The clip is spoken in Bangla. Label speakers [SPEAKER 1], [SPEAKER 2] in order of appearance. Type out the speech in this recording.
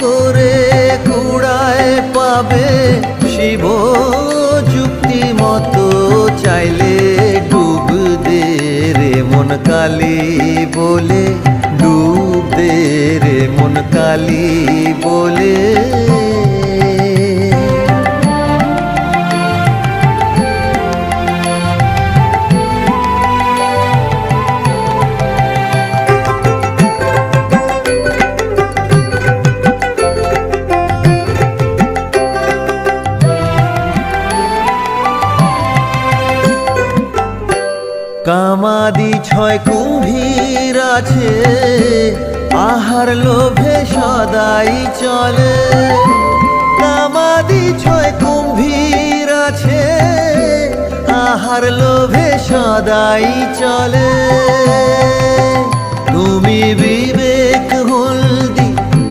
[SPEAKER 1] করে কুড়ায় পাবে শিব যুক্তি মতো চাইলে ডুব দে রে মন কালী বলে ডুব দে রে মন কালী বলে কামাদি ছয় কুম্ভীর আছে আহার লোভে সদাই চলে কামাদি ছয় কুম্ভীর আছে আহার লোভে সদাই চলে তুমি বিবেক হলদি